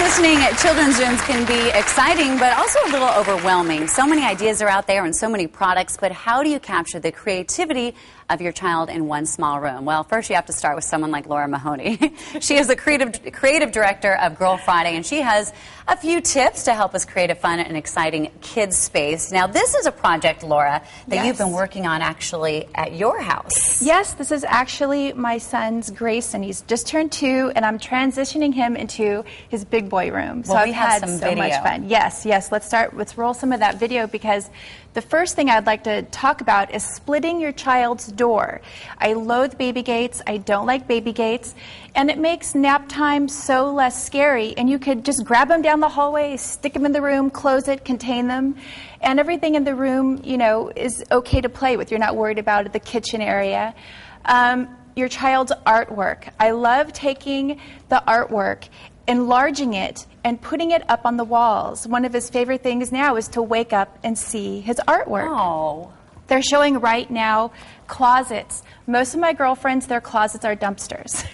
Transitioning at children's rooms can be exciting, but also a little overwhelming. So many ideas are out there and so many products, but how do you capture the creativity of your child in one small room? Well, first you have to start with someone like Laura Mahoney. She is the creative director of Girl Friday, and she has a few tips to help us create a fun and exciting kids space. Now, this is a project, Laura, that you've been working on actually at your house. Yes, this is actually my son's Grayson. He's just turned 2, and I'm transitioning him into his big boy room. So we have some video. Much fun. Yes, let's roll some of that video, because the first thing I'd like to talk about is splitting your child's door. I loathe baby gates. I don't like baby gates. And it makes nap time so less scary. And you could just grab them down the hallway, stick them in the room, close it, contain them. And everything in the room, you know, is okay to play with. You're not worried about the kitchen area. Your child's artwork. I love taking the artwork, enlarging it, and putting it up on the walls. One of his favorite things now is to wake up and see his artwork. Oh. They're showing right now closets. Most of my girlfriends, their closets are dumpsters.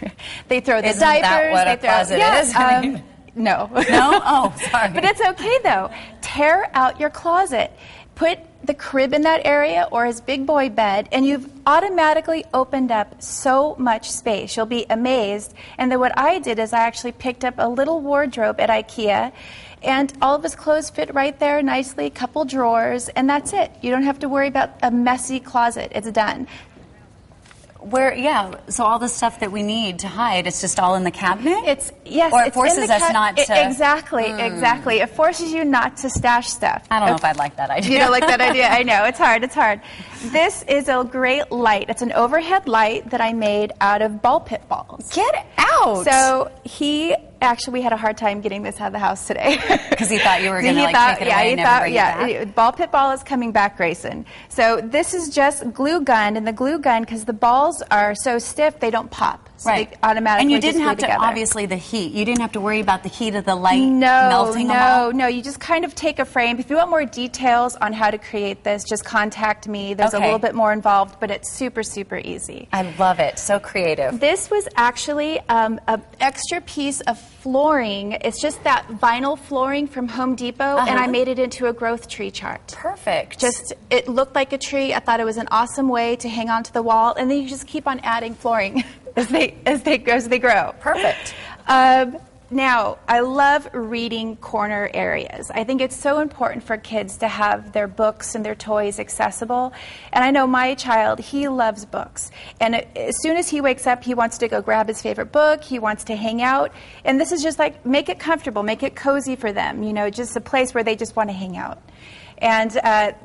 They throw the Isn't diapers. that what a closet is? No. No? Oh, sorry. But it's okay, though. Tear out your closet. Put the crib in that area or his big boy bed, and you've automatically opened up so much space. You'll be amazed. And then what I did is I actually picked up a little wardrobe at IKEA, and all of his clothes fit right there nicely, a couple drawers, and that's it. You don't have to worry about a messy closet. It's done. So all the stuff that we need to hide, it's just all in the cabinet? Or it forces us not to... Exactly. It forces you not to stash stuff. I don't know if I'd like that idea. You don't like that idea? I know, it's hard. This is a great light. It's an overhead light that I made out of ball pit balls. Get out! So actually, we had a hard time getting this out of the house today. Because he thought you were going to take it away and never bring it back? Ball pit ball is coming back, Grayson. So this is just glue gun, and the glue gun, because the balls are so stiff, they don't pop. So they automatically And you didn't have together. obviously, the heat. You didn't have to worry about the heat of the light melting them all? No, you just kind of take a frame. If you want more details on how to create this, just contact me. There's a little bit more involved, but it's super, super easy. I love it. So creative. This was actually an extra piece of flooring. It's just that vinyl flooring from Home Depot, and I made it into a growth tree chart. Perfect. It looked like a tree. I thought it was an awesome way to hang onto the wall, and then you just keep on adding flooring as they grow. Perfect. Now, I love reading corner areas. I think it's so important for kids to have their books and their toys accessible. And I know my child, he loves books. And as soon as he wakes up, he wants to go grab his favorite book. He wants to hang out. And this is just like, make it comfortable, make it cozy for them. You know, just a place where they just want to hang out. And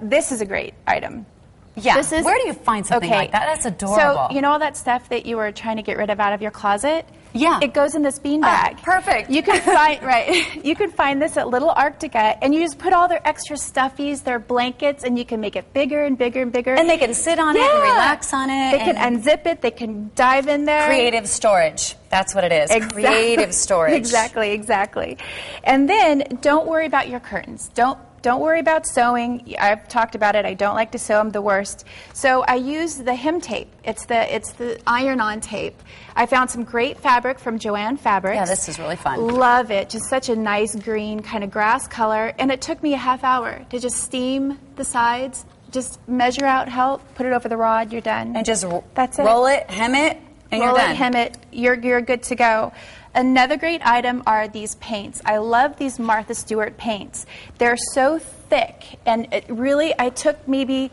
this is a great item. Yeah. Where do you find something like that? That's adorable. So, you know all that stuff that you were trying to get rid of out of your closet? Yeah. It goes in this bean bag. Perfect. You can find you can find this at Little Arctica, and you just put all their extra stuffies, their blankets, and you can make it bigger and bigger and bigger. And they can sit on it and relax on it. They can unzip it. They can dive in there. Creative storage. That's what it is. Exactly. Creative storage. Exactly. And then don't worry about your curtains. Don't worry about sewing. I've talked about it. I don't like to sew. I'm the worst. So I use the hem tape. It's the iron-on tape. I found some great fabric from Joann Fabrics. Yeah, this is really fun. Love it. Just such a nice green kind of grass color. And it took me a half hour to just steam the sides. Just measure out how, put it over the rod, you're done. And just That's it. roll it, hem it, and you're done. Roll it, hem it, you're good to go. Another great item are these paints. I love these Martha Stewart paints. They're so thick, and I took maybe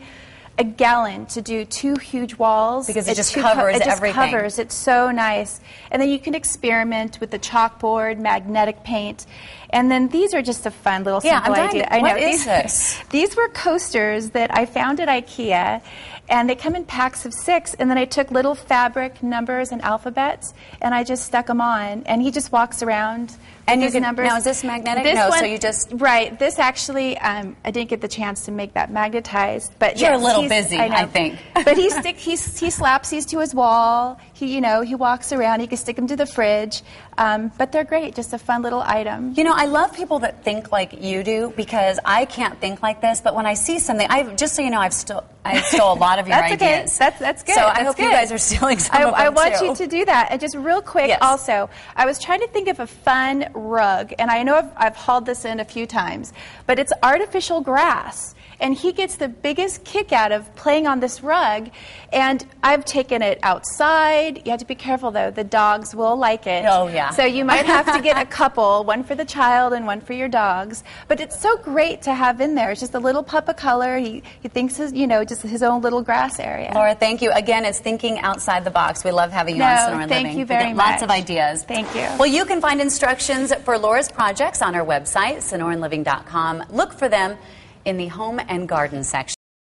a gallon to do 2 huge walls. Because it just covers everything. It just covers. It's so nice. And then you can experiment with the chalkboard, magnetic paint. And then these are just a fun little simple idea. I know. What is this? These were coasters that I found at IKEA, and they come in packs of 6, and then I took little fabric numbers and alphabets, and I just stuck them on, and he just walks around and with his numbers. Now, is this magnetic? So you just... Right. This actually, I didn't get the chance to make that magnetized, but you're a little busy, I think. But he slaps these to his wall. He walks around. You can stick them to the fridge, but they're great. Just a fun little item. You know, I love people that think like you do because I can't think like this. But when I see something, just so you know, I stole a lot of your ideas. Okay. That's good. So I hope you guys are stealing some of them I want too. you to do that. And just real quick, Yes. also, I was trying to think of a fun rug, and I know I've hauled this in a few times, but it's artificial grass. And he gets the biggest kick out of playing on this rug. And I've taken it outside. You have to be careful, though. The dogs will like it. Oh, yeah. So you might have to get a couple, one for the child and one for your dogs. But it's so great to have in there. It's just a little pop of color. He thinks just his own little grass area. Laura, thank you. Again, it's thinking outside the box. We love having you on Sonoran Living. Thank you very we get much. Lots of ideas. Thank you. Well, you can find instructions for Laura's projects on our website, sonoranliving.com. Look for them in the home and garden section.